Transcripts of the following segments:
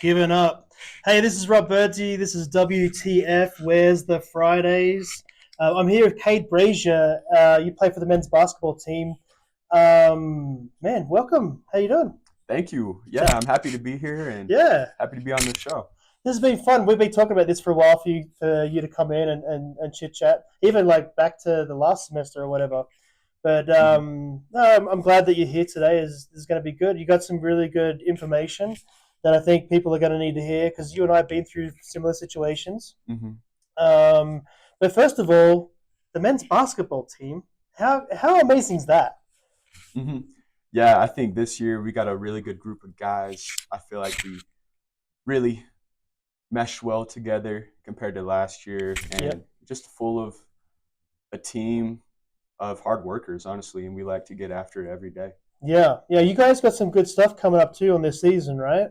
Giving up. Hey, this is Rob Birdsey. This is WTF. Where's the Fridays? I'm here with Cade Brazier. You play for the men's basketball team. Man, welcome. How you doing? Thank you. So, Yeah, I'm happy to be here and yeah, happy to be on the show. this has been fun. We've been talking about this for a while for you to come in and chit chat, even like back to the last semester or whatever. But Hmm. no, I'm glad that you're here today. Is going to be good. You got some really good information that I think people are going to need to hear because you and I have been through similar situations. Hmm. Um, but first of all, the men's basketball team. How amazing is that? Hmm. Yeah, I think this year we got a really good group of guys. I feel like we really meshed well together compared to last year and Yep. just full of a team of hard workers, honestly, and we like to get after it every day. Yeah, yeah. You guys got some good stuff coming up too on this season, right?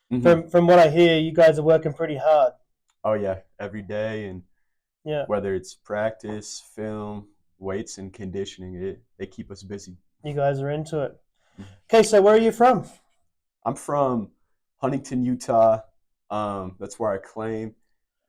Hmm. From what I hear, you guys are working pretty hard. Oh, yeah, every day. And Yeah, whether it's practice, film, weights, and conditioning, they keep us busy. you guys are into it. Mhm. Okay, so where are you from? I'm from Huntington, Utah. That's where I claim.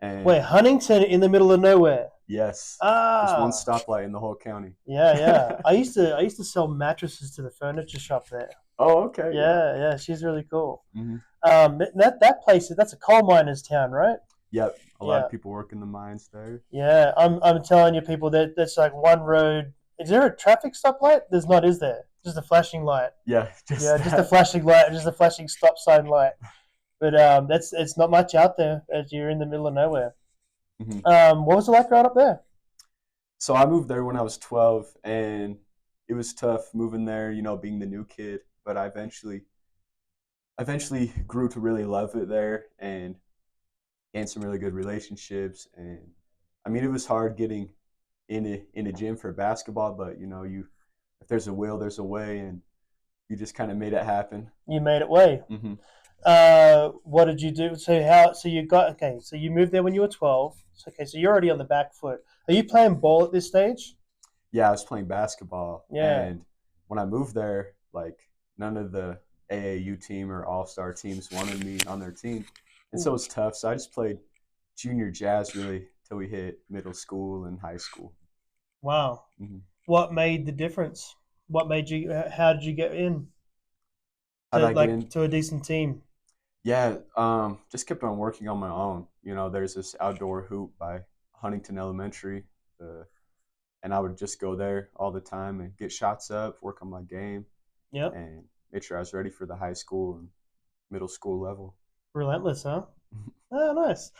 And Wait, Huntington in the middle of nowhere. yes, there's one Ah, stoplight in the whole county. yeah, yeah. I used to sell mattresses to the furniture shop there. Oh, okay, yeah. Yeah, yeah. She's really cool. Hmm. That place that's a coal miners town, right? Yep, a lot Yeah, of people work in the mines there. yeah. I'm telling you, people, that that's like one road. Is there a traffic stoplight? There's not, is there? Just a flashing light. Yeah, just Yeah, just a that. flashing light, just a flashing stop sign light. But that's it's not much out there as you're in the middle of nowhere. Hmm. What was it like growing up there? So I moved there when I was 12, and it was tough moving there, being the new kid. But I eventually grew to really love it there and gained some really good relationships. And I mean, it was hard getting in a gym for basketball, but you if there's a will, there's a way, and you just kind of made it happen. You made it way. Hmm. What did you do? So how? So you got okay. So you moved there when you were 12. So, okay, so you're already on the back foot. Are you playing ball at this stage? Yeah, I was playing basketball, Yeah. and when I moved there, like none of the AAU team or All Star teams wanted me on their team, and so it Ooh, was tough. So I just played junior jazz really till we hit middle school and high school. wow. Hmm. What made the difference? What made you? How did you get in How did to I get like in? to a decent team? Yeah, just kept on working on my own. There's this outdoor hoop by Huntington Elementary, uh, and I would just go there all the time and get shots up, work on my game, Yep. and make sure I was ready for the high school and middle school level. Relentless, huh? Oh, nice.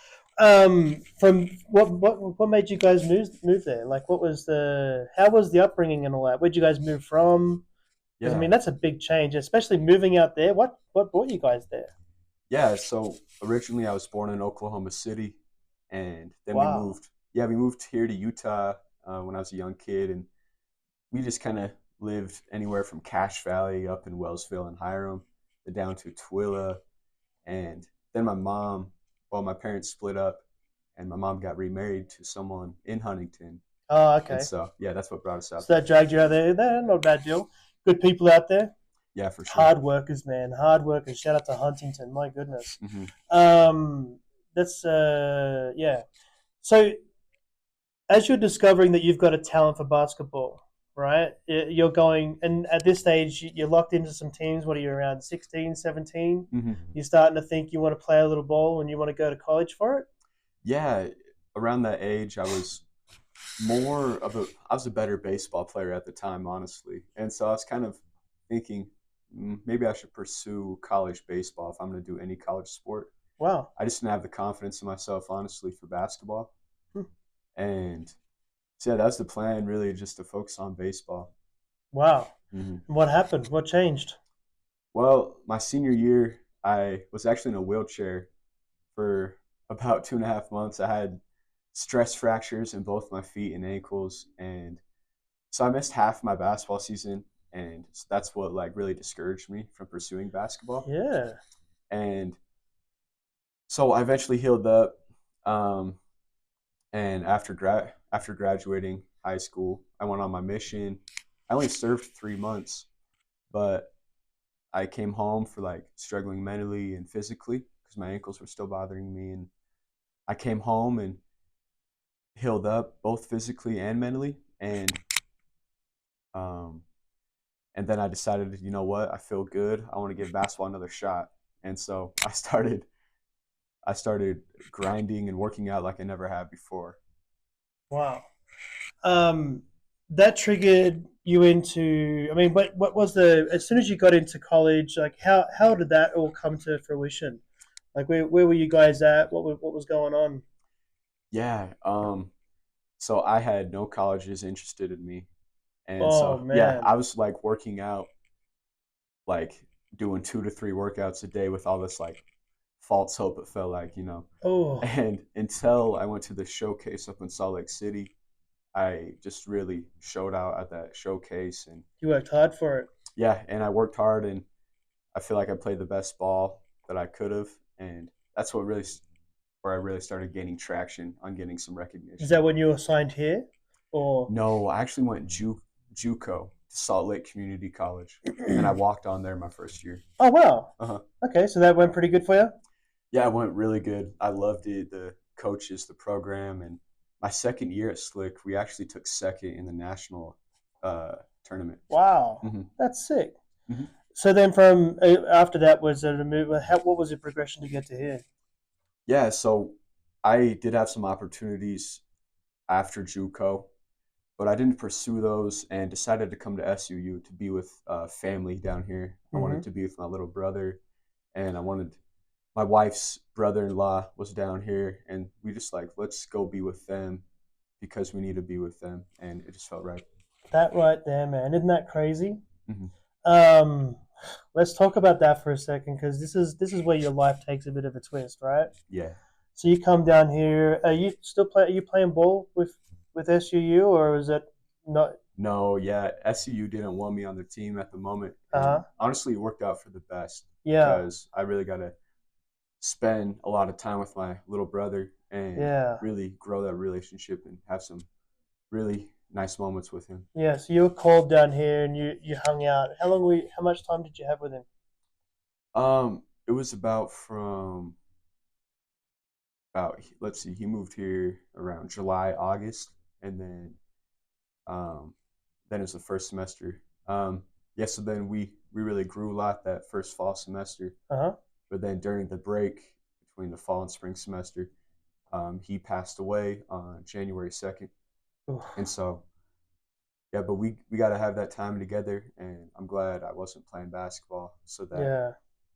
From what made you guys move there? Like, what was the how was the upbringing and all that? Where'd you guys move from? Because I Yeah, mean, that's a big change, especially moving out there. What brought you guys there? yeah. So originally I was born in Oklahoma City, and then we Wow. moved. Yeah, we moved here to Utah when I was a young kid, and we just kind of lived anywhere from Cache Valley up in Wellsville and Hiram, down to Twilla, and then my parents split up, and my mom got remarried to someone in Huntington, Oh, and okay. so yeah, that's what brought us out So that there. dragged you out there. Not a bad deal. Good people out there. Yeah, for sure. Hard workers, man. Hard workers. Shout out to Huntington. My goodness. Hmm. Um, that's yeah. So as you're discovering that you've got a talent for basketball, right? You're going, and at this stage, you're locked into some teams. What are you, around 16, 17? Hmm. You're starting to think you want to play a little ball and you want to go to college for it? Yeah, around that age, I was a better baseball player at the time, honestly, and so I was kind of thinking maybe I should pursue college baseball if I'm going to do any college sport. Wow. I just didn't have the confidence in myself, honestly, for basketball, Hmm. and so yeah, that's the plan, really, just to focus on baseball. Wow. Hmm. What happened? What changed? Well, my senior year, I was actually in a wheelchair for about 2.5 months. I had stress fractures in both my feet and ankles, and so I missed half my basketball season, and that's what like really discouraged me from pursuing basketball. Yeah. And so I eventually healed up, um, and after graduating high school, I went on my mission. I only served 3 months, but I came home for like struggling mentally and physically because my ankles were still bothering me. And I came home and healed up both physically and mentally. Um, and then I decided, you know what, I feel good. I want to give basketball another shot. And so I started grinding and working out like I never have before. Wow. Um, that triggered you into. I mean, what was the as soon as you got into college? Like, how did that all come to fruition? Like, where were you guys at? What was going on? Yeah. So I had no colleges interested in me. And Oh so yeah, man. I was like working out, like doing 2 to 3 workouts a day with all this like false hope, it felt like, Oh, And until I went to the showcase up in Salt Lake City, I just really showed out at that showcase. And you worked hard for it. yeah, and I worked hard, and I feel like I played the best ball that I could have. And that's where I really started gaining traction on getting some Is recognition. that when you were signed here, or? No, I actually went JUCO, Salt Lake Community College, and I walked on there my first year. Oh wow. Uh-huh. Okay, so that went pretty good for you. Yeah, it went really good. I loved it. The coaches, the program, and my second year at Slick, we actually took second in the national uh, tournament. Wow, Hmm. that's sick. Hmm. So then, from after that, was it a move? What was the progression to get to here? Yeah, so I did have some opportunities after JUCO, but I didn't pursue those and decided to come to SUU to be with family down here. I wanted Mm-hmm. to be with my little brother, and I wanted my wife's brother-in-law was down here, and we just like, let's go be with them because we need to be with them, and it just felt right. That right there, man, isn't that crazy? Hmm. Um, let's talk about that for a second because this is where your life takes a bit of a twist, right? Yeah. So you come down here. Are you still play? Are you playing ball with SUU or is it not? No, yeah, SCU didn't want me on their team at the moment, Uh huh. and honestly, it worked out for the best Yeah. because I really got to spend a lot of time with my little brother and Yeah. really grow that relationship and have some really nice moments with him. Yeah. So you were called down here and you hung out. How long were you, how much time did you have with him? It was about let's see, he moved here around July, August, and um, then it was the first semester. Yeah, so then we really grew a lot that first fall semester. Uh huh. But then during the break between the fall and spring semester, he passed away on January 2nd. And so, yeah, but we got to have that time together. And I'm glad I wasn't playing basketball so that Yeah.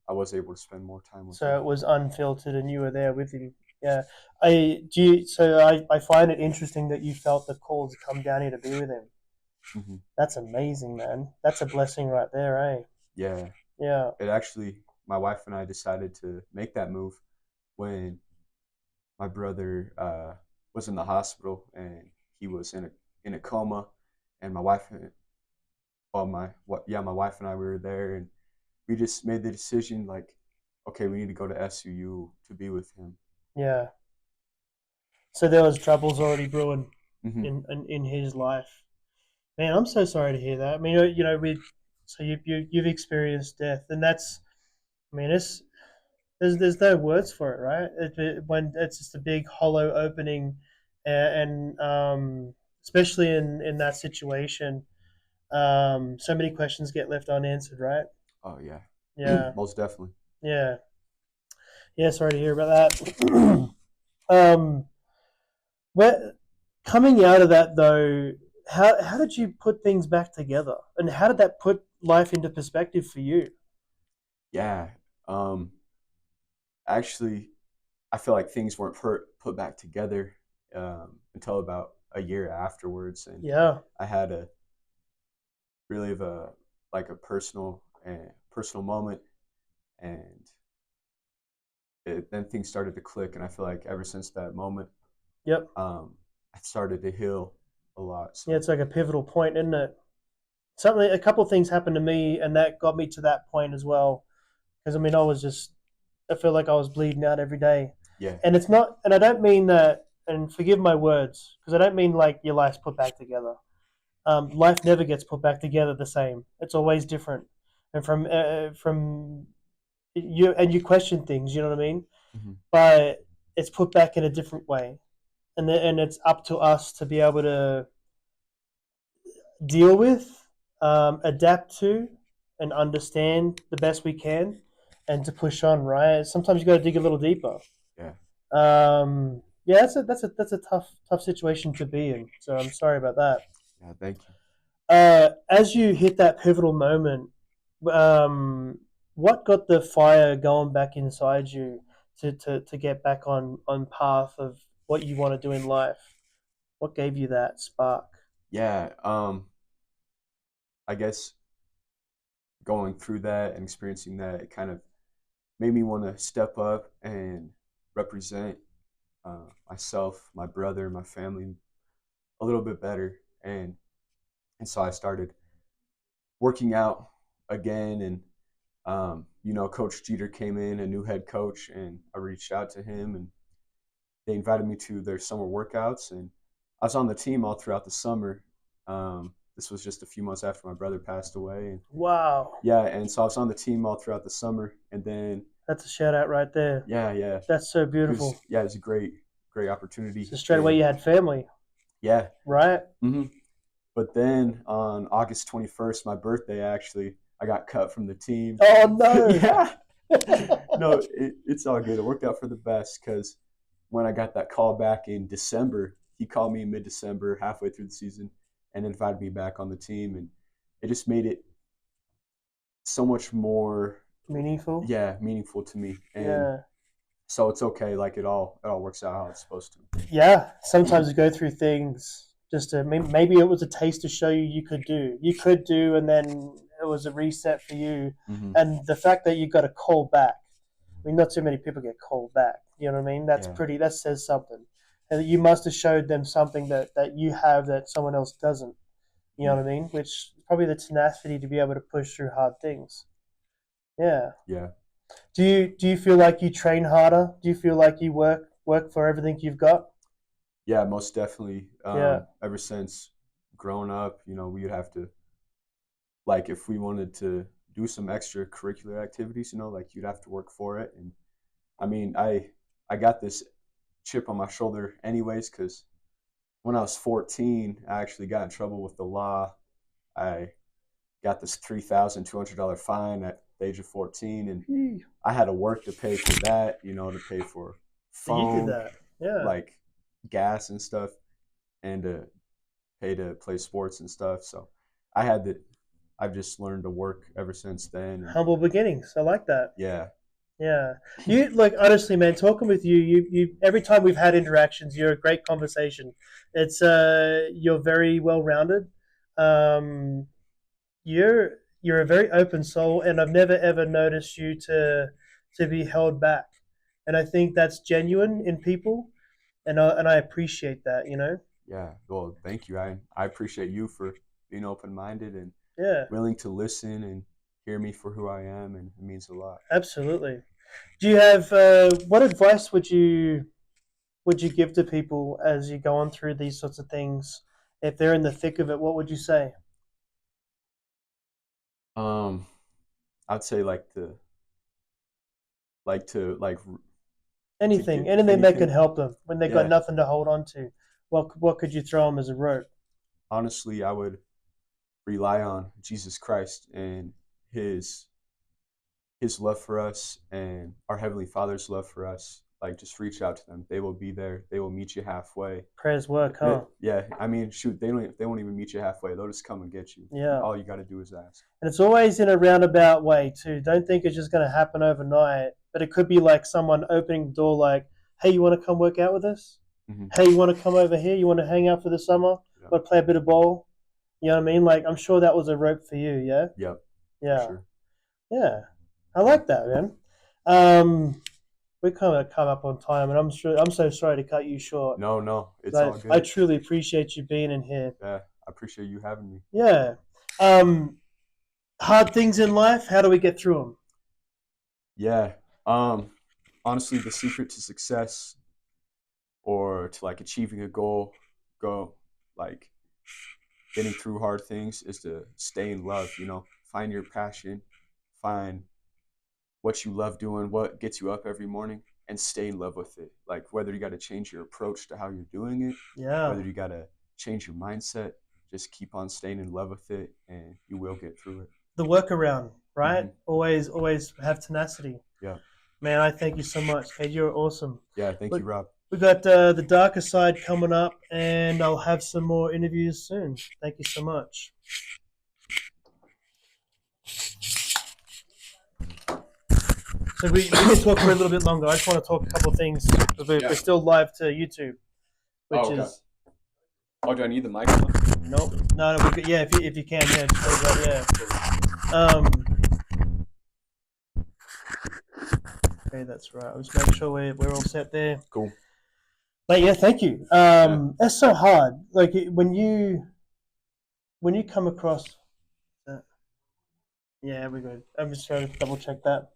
I was able to spend more time with So him. it was unfiltered and you were there with him. Yeah. I find it interesting that you felt the call to come down here to be with him. Hmm. That's amazing, man. That's a blessing right there, eh? Yeah, Yeah. it actually, my wife and I decided to make that move when my brother was in the hospital and he was in a coma, and my wife, my wife and I we were there, and we just made the decision like, okay, we need to go to SUU to be with him. Yeah. So there was troubles already brewing Hmm. in his life. Man, I'm so sorry to hear that. I mean, with so you've experienced death, and that's, I mean, it's there's no words for it, right? When it's just a big hollow opening, and especially in that situation, so many questions get left unanswered, right? Oh yeah, Yeah, most definitely. yeah, yeah. Sorry to hear about that. um, where coming out of that though, how did you put things back together, and how did that put life into perspective for you? Yeah, um, actually, I feel like things weren't put back together until about a year afterwards, and Yeah, I had a really of a like a personal moment, and then things started to click, and I feel like ever since that moment, yep, I started to heal a lot. yeah. So It's like a pivotal point, isn't it? A couple of things happened to me, and that got me to that point as well. Because I mean, I feel like I was bleeding out every day, yeah, and it's not, and I don't mean that, and forgive my words, because I don't mean like your life's put back together. Life never gets put back together the same. It's always different, and from you question things. You know what I mean? Hmm. But it's put back in a different way, and it's up to us to be able to deal with, adapt to, and understand the best we can, and to push on. Right? Sometimes you got to dig a little deeper. Yeah. Yeah, that's a tough situation to be in. So I'm sorry about that. Yeah. Thank you. As you hit that pivotal moment, um, what got the fire going back inside you to get back on path of what you want to do in life? What gave you that spark? Yeah. I guess going through that and experiencing that, it kind of made me want to step up and represent myself, my brother, my family a little bit better. And so I started working out again. And Coach Jeter came in, a new head coach, and I reached out to him, and they invited me to their summer workouts. And I was on the team all throughout the summer. This was just a few months after my brother passed away, and Wow, yeah, and so I was on the team all throughout the summer, and then that's a shout out right there. yeah, yeah, That's so it was beautiful. yeah, it was a great opportunity, So straight away and you had family, yeah. right? Hmm. But then on August 21st, my birthday, actually, I got cut from the team. Oh no! Yeah, no, it's all good. It worked out for the best because when I got that call back in December, he called me in mid-December, halfway through the season, and invited me back on the team, and it just made it so much more, Meaningful. yeah, meaningful to me. And Yeah. so it's okay. Like it all works out how it's supposed to. Yeah, sometimes you go through things just to maybe it was a taste to show you you could do, and then it was a reset for you. Hmm. And the fact that you got a call back, I mean, not too many people get called back. You know what I mean? That's Yeah, pretty. That says something, and you must have showed them something that you have that someone else doesn't. You know yeah, what I mean? Which is probably the tenacity to be able to push through hard things. Yeah. yeah, Do you feel like you train harder? Do you feel like you work for everything you've got? yeah. Most definitely. Yeah. Ever since growing up, we would have to, like, if we wanted to do some extracurricular activities, like you'd have to work for it. And I mean, I got this chip on my shoulder anyways, because when I was 14, I actually got in trouble with the law. I got this $3,200 fine at the age of 14, and So I had to work to pay for that, to pay for you did phone, that. Yeah. like gas and stuff, and to pay to play sports and stuff. So I had to, I've just learned to work ever since then. And Humble beginnings. I like that. yeah, Yeah. You like honestly, man, talking with you every time we've had interactions, you're a great conversation. You're very well rounded. Um you're a very open soul, and I've never ever noticed you to be held back. And I think that's genuine in people, and I appreciate that, you know? yeah. Well, thank you. I appreciate you for being open minded and Yeah, willing to listen and hear me for who I am, and it means a lot. absolutely. Do you have what advice would you give to people as you're going through these sorts of things? If they're in the thick of it, what would you say? Um, I'd say to Anything, get anything that could anything. help them when they got Yeah, nothing to hold on to. What could you throw them as a rope? honestly, I would rely on Jesus Christ and his his love for us and our heavenly Father's love for us. Like, just reach out to them. They will be there. They will meet you halfway. Prayers work, huh? Yeah, I mean, shoot, they won't even meet you halfway. They'll just come and get you. Yeah. All you got to do is ask. And it's always in a roundabout way too. Don't think it's just going to happen overnight, but it could be like someone opening the door, like, "Hey, you want to come work out with us? Hmm. Hey, you want to come over here? You want to hang out for the summer? Yeah. Want to play a bit of ball?" You know what I mean? Like, I'm sure that was a rope for you. Yeah, Yep, for yeah, sure. yeah. I Yeah. like that, man. Um, we kind of come up on time, and I'm so sorry to cut you short. No, no, it's all 'Cause I good. truly appreciate you being in here. Yeah, I appreciate you having me. Yeah. Um, hard things in life. How do we get through them? Yeah. Um, honestly, the secret to success or to like achieving a goal, go like getting through hard things is to stay in love, find your passion, find what you love doing, what gets you up every morning, and stay in love with it. Like whether you got to change your approach to how you're doing it, Yeah. whether you got to change your mindset, just keep on staying in love with it, and you will get through it. The workaround, right? Hmm. Always have tenacity. Yeah. Man, I thank you so much. Hey, you're awesome. Yeah. Thank you, Look, Rob. we got the darker side coming up, and I'll have some more interviews soon. Thank you so much. So we can talk for a little bit longer. I just want to talk a couple of things. We're still live to YouTube, which Oh, okay. is Oh, do I need the microphone? nope. No, yeah, if you can, yeah, just right there. Okay, that's right. I'll just make sure we're all set there. Cool. But yeah, thank you. That's so hard. Like when you come across that. Yeah, we're good. I'm just trying to double check that.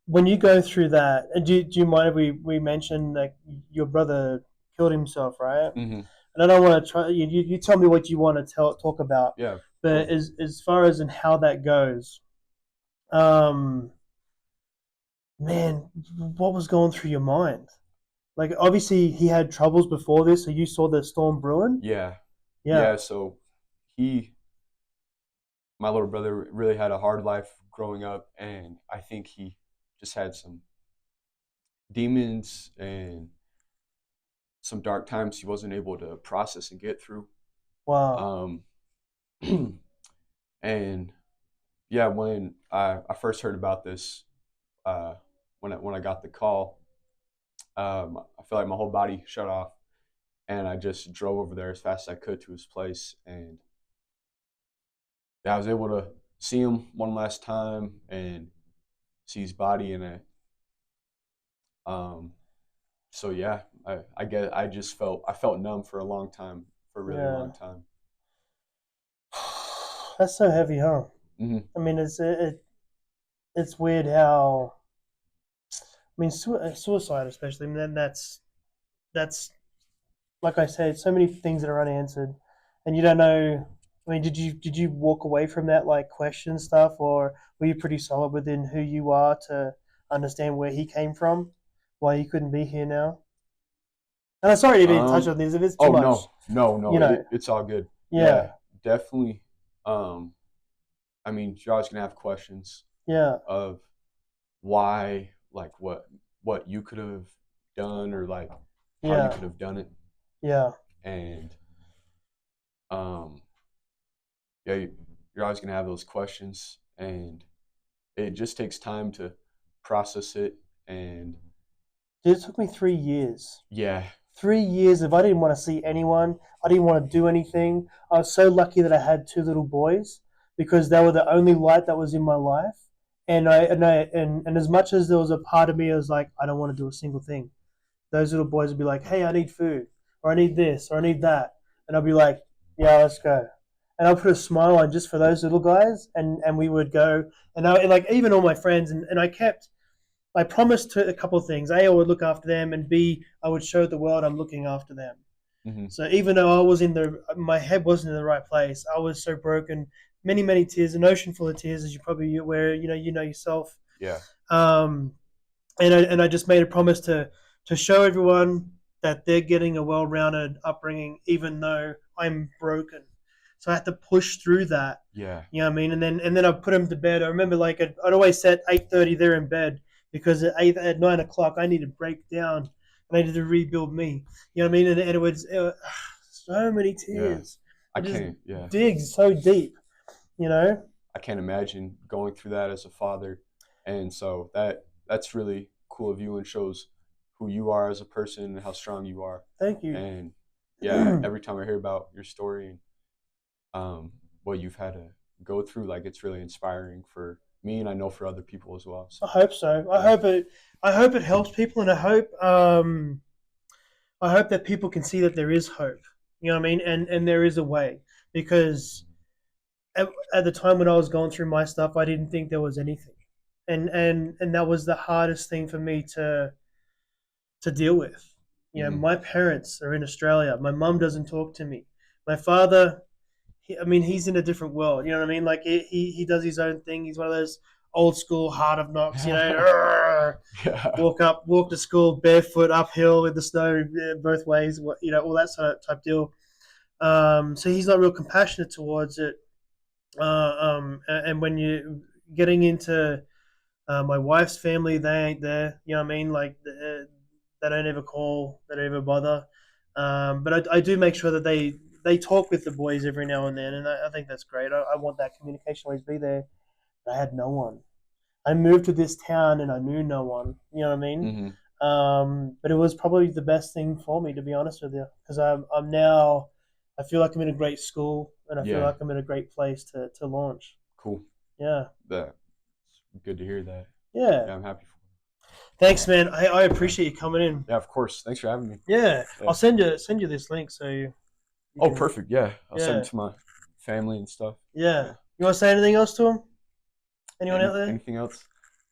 When you go through that, and do you mind if we mention like your brother killed himself, right? Mm-hmm. And I don't want to try. You tell me what you want to talk about. Yeah. But Cool. as far as in how that goes, man, what was going through your mind? Like obviously he had troubles before this, so you saw the storm brewing. Yeah. Yeah. Yeah. So my little brother, really had a hard life growing up, and I think he just had some demons and some dark times he wasn't able to process and get through. Wow. And yeah, when I first heard about this, when I got the call, I felt like my whole body shut off, and I just drove over there as fast as I could to his place, and yeah, I was able to see him one last time and see his body in it. So yeah, I guess I felt numb for a long time, for a really Yeah. long time. That's so heavy, huh? Hmm. I mean, it's weird how. I mean, suicide especially. I mean, then that's like I said, so many things that are unanswered, and you don't know. I mean, did you walk away from that like question stuff, or were you pretty solid within who you are to understand where he came from, why he couldn't be here now? And I'm sorry to even touch on this if it's too Oh much. no, it's all good. Yeah, Yeah, definitely. I mean, you're always gonna have questions yeah, of why, like what you could have done, or like how you yeah, could have done it, yeah, and um, yeah, you're always gonna have those questions, and it just takes time to process it, and Dude, it took me 3 years. yeah, 3 years if I didn't want to see anyone, I didn't want to do anything. I was so lucky that I had two little boys because they were the only light that was in my life. And as much as there was a part of me that was like, I don't want to do a single thing. Those little boys would be like, hey, I need food, or I need this, or I need that. And I'd be like, yeah, let's go. And I'll put a smile on just for those little guys, and we would go. And like even all my friends, and I promised to a couple of things. A, I would look after them, and B, I would show the world I'm looking after them. hmm, So even though my head wasn't in the right place, I was so broken, many tears, an ocean full of tears, as you probably aware, you know yourself. yeah, Um, and I just made a promise to show everyone that they're getting a well-rounded upbringing, even though I'm broken. So I had to push through that. yeah, You know what I mean? And then I put them to bed. I remember like I'd always set 8:30 there in bed because at 9 o'clock I needed to break down. I needed to rebuild me. You know what I mean? And it was so many yeah. tears. I It just can't, yeah, digs so deep. You know? I can't imagine going through that as a father, and so that's really cool of you, and shows who you are as a person and how strong you are. Thank you. And yeah, every time I hear about your story and what you've had to go through, like it's really inspiring for me, and I know for other people as well. I So hope so. I hope it helps people, and I hope that people can see that there is hope. You know what I mean? And there is a way because at the time when I was going through my stuff, I didn't think there was anything, and that was the hardest thing for me to deal with. You know, hmm, my parents are in Australia. My mum doesn't talk to me. My father, I mean, he's in a different world. You know what I mean? Like he does his own thing. He's one of those old school heart of knocks, arrgh, Yeah. walk to school barefoot uphill in the snow both ways, all that sort of type deal. So he's not real compassionate towards it. And when you getting into my wife's family, they ain't there. You know what I mean? Like they don't ever call, they don't ever bother. But I do make sure that they talk with the boys every now and then, and I think that's great. I want that communication always be there. I had no one. I moved to this town and I knew no one. You know what I mean? But it was probably the best thing for me, to be honest with you, because I'm now. I feel like I'm in a great school, and I feel Yeah. like I'm in a great place to launch. Cool. Yeah. That's good to hear that. Yeah. Yeah, I'm happy for you. Thanks, man. I appreciate you coming in. Yeah, of course. Thanks for having me. Yeah. Yeah. I'll send you this link so you Oh, can- perfect. Yeah. I'll send Yeah. it to my family and stuff. Yeah. You want to say anything else to them? Anyone out there? Anything else?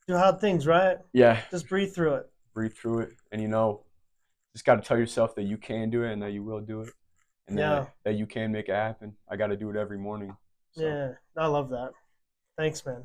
Do hard things, right? Yeah. Just breathe through it. Breathe through it. And, just got to tell yourself that you can do it and that you will do it. And that you can make it happen. I got to do it every morning. So. Yeah. I love that. Thanks, man.